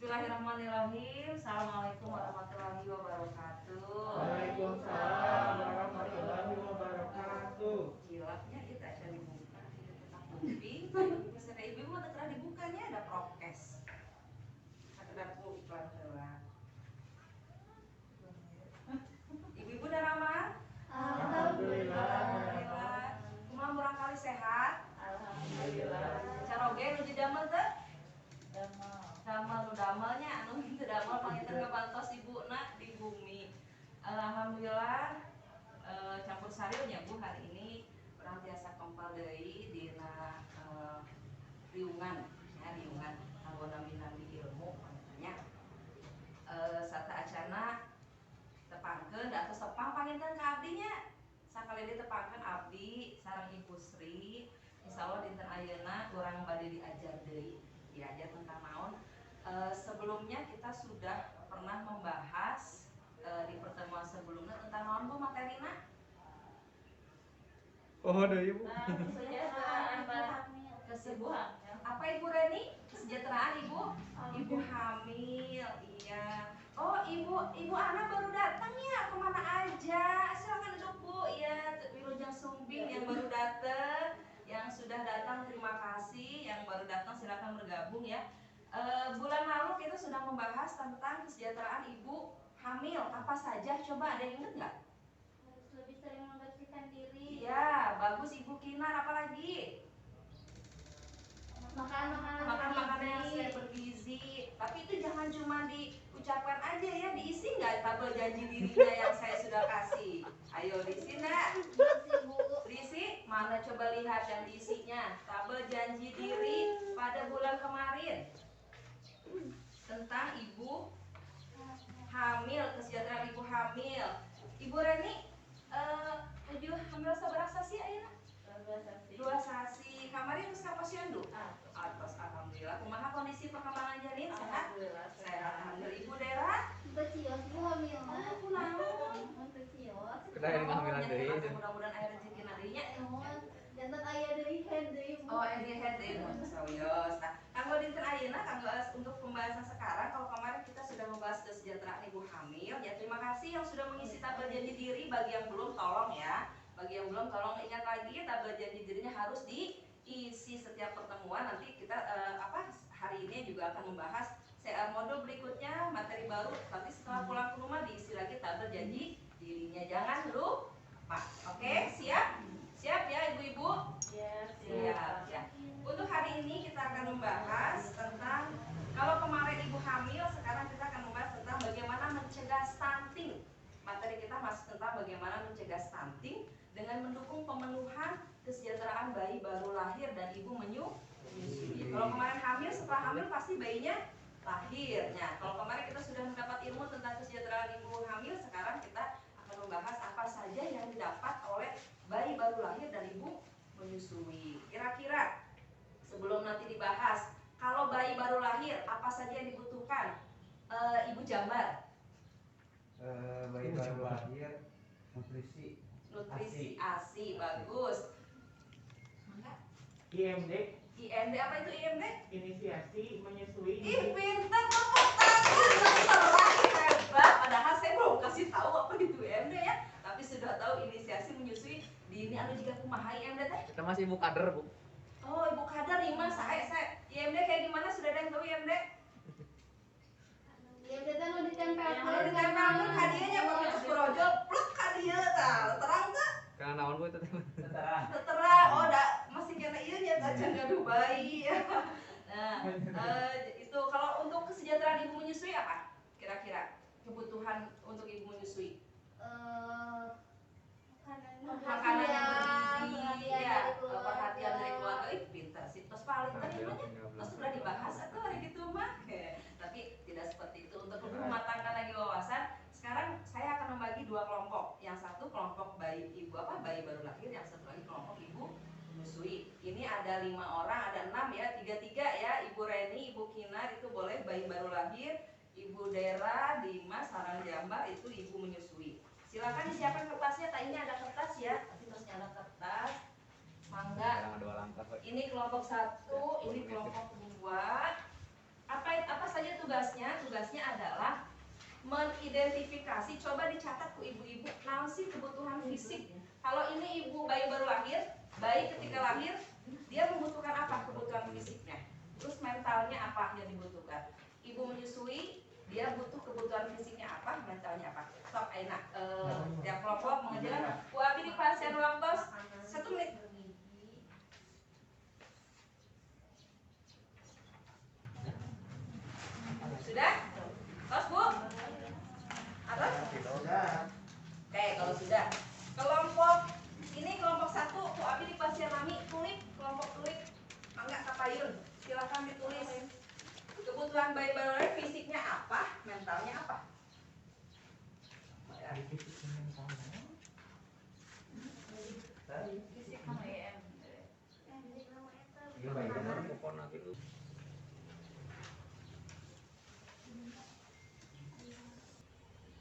Bismillahirrahmanirrahim. Assalamualaikum warahmatullahi wabarakatuh. Waalaikumsalam warahmatullahi wabarakatuh. Cilapnya kita aja dibuka. Kuping, bisa ibu mah terkena dibukanya ada prokes. Ada iklan heula. Ibu-ibu udah ramah? Alhamdulillah. Kumaha murang kali sehat? Alhamdulillah. Caroge nu didamel teh? Damel nu damelnya anu teu damel panginten ngabantos ibuna di bumi. Alhamdulillah campur sarinya Bu hari ini urang tiasa kempal deui dina riungan ya riungan kanggo nambi-nambi ilmu pangintennya. Sarta acana tepangkeun da atuh tepang panginten ka abdi nya. Sakali ditepangkeun abdi sareng Ibu Sri. Insyaallah dinten ayeuna urang bade diajar deui. Diajar tentang naon. Sebelumnya kita sudah pernah membahas di pertemuan sebelumnya tentang naon Bu materina? Oh, ada Ibu. Kesejahteraan kesembuhan. Apa Ibu Reni? Kesejahteraan Ibu? Ibu hamil, iya. Oh Ibu Ana baru datang ya, kemana aja? Silakan duduk Bu. Iya, Wilujeng Sumbing yang baru datang, yang sudah datang terima kasih, yang baru datang silakan bergabung ya. Bulan lalu kita sudah membahas tentang kesejahteraan ibu hamil. Apa saja? Coba ada yang ingat nggak? Harus lebih sering membersihkan diri. Ya, bagus Ibu Kinar. Apalagi? Makan Makanan yang sehat bergizi. Tapi itu jangan cuma diucapkan aja ya, diisi nggak tabel janji dirinya yang saya sudah kasih? Ayo diisi nggak? Diisi? Mana coba lihat yang diisinya? Tabel janji diri pada bulan kemarin tentang ibu hamil, kesejahteraan ibu hamil. Ibu Reni, tujuh hamil seberapa sih ayeuna? 2 sasi. Kemarin geus ka posyandu? Atas alhamdulillah. Kumaha kondisi perkembangan janin? Sehat? Sehat alhamdulillah. Ibu Dera? Becios bu hamil. Kunaon? Becios. Kunaon yang hamilan deui? Mudah-mudahan aya rezeki nadinya. Jantan aya deui head deui. Oh, ini head deui. Sawios. Nah, kanggo dinten ayeuna kanggo untuk pembahasan sekarang, kalau kemarin kita sudah membahas kesejahteraan ibu hamil, ya terima kasih yang sudah mengisi tabel janji diri. Bagi yang belum tolong ya. Bagi yang belum tolong ingat lagi tabel janji dirinya harus diisi setiap pertemuan. Nanti kita hari ini juga akan membahas modul berikutnya materi baru. Nanti setelah pulang ke rumah diisi lagi tabel janji dirinya. Jangan lupa. Oke, siap? Siap ya ibu-ibu? Siap ya. Untuk hari ini kita akan membahas tentang, kalau kemarin ibu hamil, sekarang kita akan membahas tentang bagaimana mencegah stunting. Materi kita masih tentang bagaimana mencegah stunting dengan mendukung pemenuhan kesejahteraan bayi baru lahir dan ibu menyusui. Kalau kemarin hamil, setelah hamil pasti bayinya lahirnya. Kalau kemarin kita sudah mendapat ilmu tentang kesejahteraan ibu hamil, sekarang kita akan membahas apa saja yang didapat oleh bayi baru lahir dan ibu menyusui. Kira-kira sebelum nanti dibahas, kalau bayi baru lahir apa saja yang dibutuhkan? Ibu Jambar. Bayi baru lahir nutrisi ASI bagus. Mangga. IMD apa itu IMD? Inisiasi menyusui. Ih pintar, tepuk tangan, hebat. Padahal saya belum kasih tahu apa itu IMD ya, tapi sudah tahu inisiasi menyusui. Di ini anu jika kumaha IMD teh? Kita masih ibu kader, Bu. Oh, ibu kadar lima saya IMD kayak gimana, sudah ada yang tahu IMD? Ya udah kan ditempel. Kalau ditempelkan hadiahnya begitu brojol, pluk hadiah tah. Terang teh? Karena naon Bu itu teh? Terang. Oh, masih kena ieu nya acan gaduh bayi. Nah, itu kalau untuk kesejahteraan ibu menyusui apa? Kira-kira kebutuhan untuk ibu menyusui? Makanan yang bergizi, ya, perhatian dari keluarga. Ih, pintar sih. Terus paling tadi namanya, terus sudah dibahas atau hari gitu mah. Tapi tidak seperti itu. Untuk lebih mematangkan lagi wawasan, sekarang saya akan membagi 2 kelompok. Yang satu kelompok bayi bayi baru lahir, yang satu lagi kelompok ibu menyusui. Ini ada 5 orang, ada 6 ya, 3 ya. Ibu Reni, Ibu Kinar itu boleh bayi baru lahir. Ibu Dera, Dimas, Sarang Jambar itu ibu menyusui. Silakan disiapkan kertasnya. Tak ini ada kertas ya, tapi terusnya ada kertas. Mangga. Ini kelompok 1, ini kelompok 2. Apa saja tuh tugasnya adalah mengidentifikasi, coba dicatat ku ibu-ibu, naon sih kebutuhan fisik. Kalau ini ibu bayi baru lahir, bayi ketika lahir dia membutuhkan apa kebutuhan fisiknya, terus mentalnya apa yang dibutuhkan. Ibu menyusui, dia butuh kebutuhan fisiknya apa, mentalnya apa. Sok aina yang kelompok mengajarkan ku abi di pasien ruang tos 1 menit. Sudah? Tos bu? Atas? Sudah. Oke, kalau sudah. Kelompok ini kelompok 1 ku abi di pasien nami tulip, kelompok tulip mangga kapayun. Silakan ditulis. Kebutuhan bayi baru lahir fisiknya apa, mentalnya apa? Fisik sama EM. Iya baik benar. Pokok nanti lu.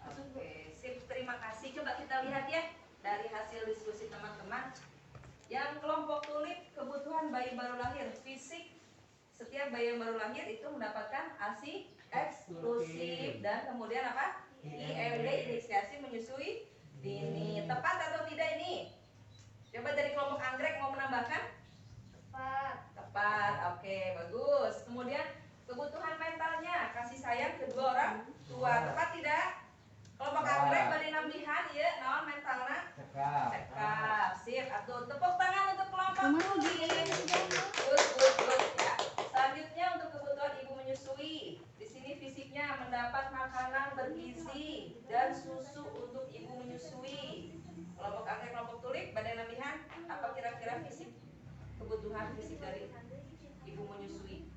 Oke, sip, terima kasih. Coba kita lihat ya dari hasil diskusi teman-teman. Yang kelompok tulip kebutuhan bayi baru lahir fisik, setiap bayi yang baru lahir itu mendapatkan ASI eksklusif dan kemudian apa? IMD, inisiasi menyusui dini. Tepat atau tidak ini? Coba dari kelompok anggrek mau menambahkan? Tepat. Oke, bagus. Kemudian kebutuhan mentalnya kasih sayang kedua orang tua. Tepat tidak? Kelompok anggrek bari nambihan ya, naon mentalna? Cekap. Cekap. Sip, atuh tepuk tangan untuk kelompok tulip. Good ya. Selanjutnya untuk kebutuhan ibu menyusui. Di sini fisiknya mendapat makanan bergizi dan susu untuk ibu menyusui. Kelompok anggrek, kelompok tulip, badai nambihan, apa kira-kira fisik kebutuhan fisik dari ibu menyusui?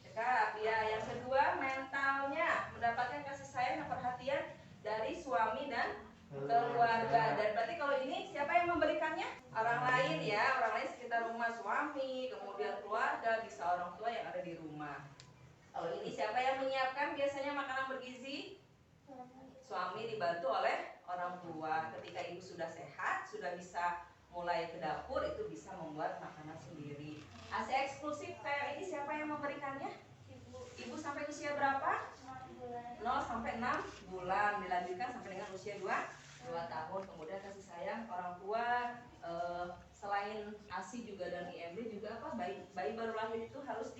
Cekap. Ya, yang kedua mentalnya mendapatkan kasih sayang dan perhatian dari suami dan keluarga. Dan berarti kalau ini siapa yang memberikannya? Orang lain ya, orang lain sekitar rumah, suami, kemudian keluarga, bisa orang tua yang ada di rumah. Kalau ini siapa yang menyiapkan biasanya makanan bergizi? Suami dibantu oleh orang tua. Ketika ibu sudah sehat, sudah bisa mulai ke dapur, itu bisa membuat makanan sendiri. ASI eksklusif kayak ini siapa yang memberikannya? Ibu sampai usia berapa? 0 sampai 6 bulan, dilanjutkan sampai dengan usia 2 tahun. Kemudian kasih sayang orang tua, selain ASI juga dan IMD juga apa? Bayi baru lahir itu harus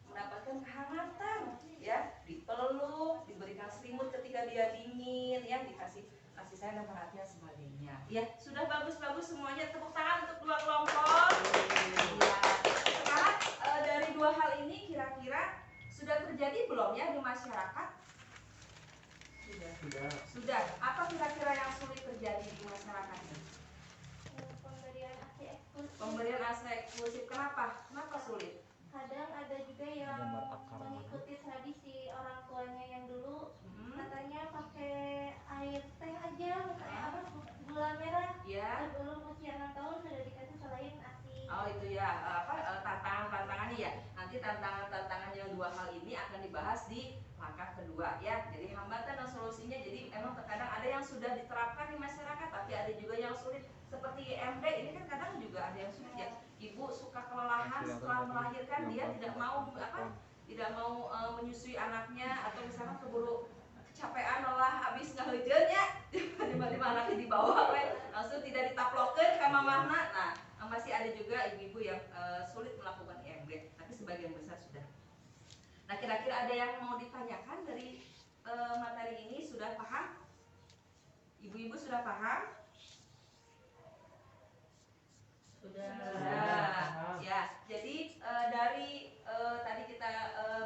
mendapatkan kehangatan ya, dipeluk, diberikan selimut ketika dia dingin ya, dikasih kasih sayang dan perhatian sebagainya. Ya, sudah bagus semuanya. Tepuk tangan untuk dua kelompok. Ya. Sekarang dari dua hal ini kira-kira sudah terjadi belum ya di masyarakat? Sudah. Apa kira-kira yang sulit terjadi di masyarakat ini? Pemberian ASI eksklusif. Kenapa sulit? Kadang ada juga yang mengikuti tradisi orang tuanya yang dulu, katanya pakai air teh aja, katanya apa, gula merah. Ya. Sebelum usia 6 tahun sudah dikasih selain ASI. Oh itu ya, tantangannya ya. Nanti tantangan yang dua hal ini akan dibahas di langkah kedua ya. Jadi hambatan dan solusinya, jadi emang terkadang ada yang sudah diterapkan di masyarakat, tapi ada juga yang sulit. Seperti IMD ini kan kadang juga ada yang sulit ya. Ibu suka kelelahan setelah melahirkan, dia tidak mau menyusui anaknya, atau misalnya keburu kecapean, lelah, habis ngaheujeun nya. Tiba-tiba anaknya dibawa langsung tidak ditaplokeun ka mamahna. Nah, masih ada juga ibu-ibu yang sulit melakukan IMD, tapi sebagian besar sudah. Nah, kira-kira ada yang mau ditanyakan dari materi ini? Sudah paham? Ibu-ibu sudah paham? Sudah. Ya, jadi dari tadi kita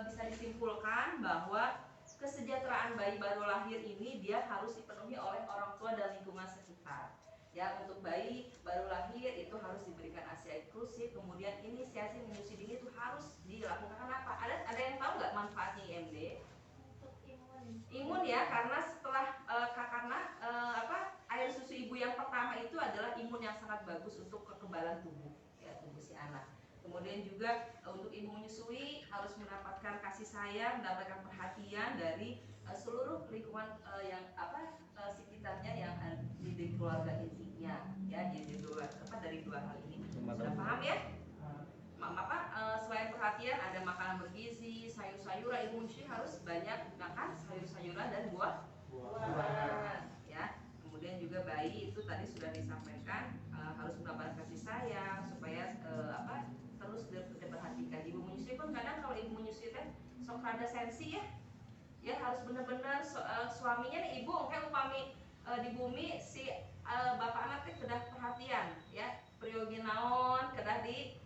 bisa disimpulkan bahwa kesejahteraan bayi baru lahir ini dia harus dipenuhi oleh orang tua dan lingkungan sekitar. Ya, untuk bayi baru lahir itu harus diberikan ASI eksklusif, kemudian inisiasi menyusui dini itu harus dilakukan. Apa? Ada yang tahu nggak manfaatnya IMD? Untuk Imun ya, karena setelah air susu ibu yang pertama itu adalah imun yang sangat bagus untuk kekebalan tubuh ya, tubuh si anak. Kemudian juga untuk ibu menyusui harus mendapatkan kasih sayang, mendapatkan perhatian dari seluruh lingkungan sekitarnya yang di keluarga intinya ya. Jadi dari dua hal ini sudah paham ya? selain perhatian ada makanan bergizi, sayur-sayuran. Ibu menyusui harus banyak makan sayur-sayuran dan buah-buahan ya. Kemudian juga bayi itu tadi sudah disampaikan harus mendapatkan kasih sayang supaya terus diperhatikan. Ibu menyusui pun kadang kalau ibu menyusui teh sok rada sensi ya harus bener-bener suaminya nih ibu kayak upami di bumi si bapak anak teh kedah perhatian ya periogi naon kedah di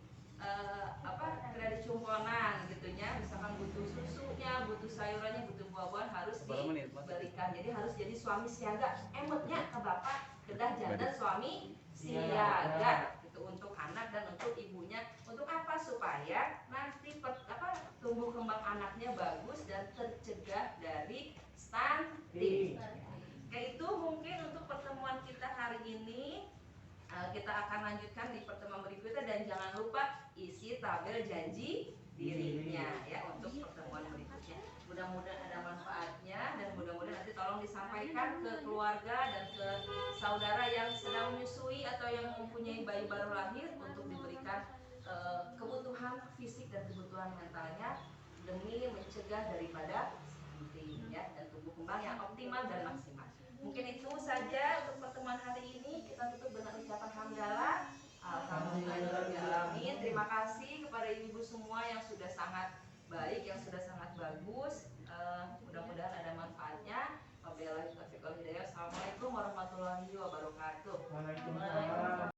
kedah dicumponan gitunya, misalkan butuh susunya, butuh sayurannya, butuh buah-buahan harus diberikan. Jadi harus jadi suami siaga emotnya ke bapak kedah jantan suami siaga itu untuk anak dan untuk ibunya. Untuk apa? Supaya nanti tumbuh kembang anaknya bagus dan tercegah dari stunting. Kayak itu mungkin untuk pertemuan kita hari ini. Kita akan lanjutkan di pertemuan berikutnya dan jangan lupa isi tabel janji dirinya ya untuk pertemuan berikutnya. Mudah-mudahan ada manfaatnya dan mudah-mudahan nanti tolong disampaikan ke keluarga dan ke saudara yang sedang menyusui atau yang mempunyai bayi baru lahir untuk diberikan kebutuhan fisik dan kebutuhan mentalnya demi mencegah daripada stunting ya dan tumbuh kembang yang optimal dan maksimal. Mungkin itu saja untuk pertemuan hari ini. Kita tutup dengan ucapan hamdalah. Alhamdulillahirobbilalamin. Terima kasih kepada ibu semua yang sudah sangat baik, yang sudah sangat bagus. Mudah-mudahan ada manfaatnya. Wabillahi taufiq wal hidayah. Assalamualaikum warahmatullahi wabarakatuh. Waalaikumsalam.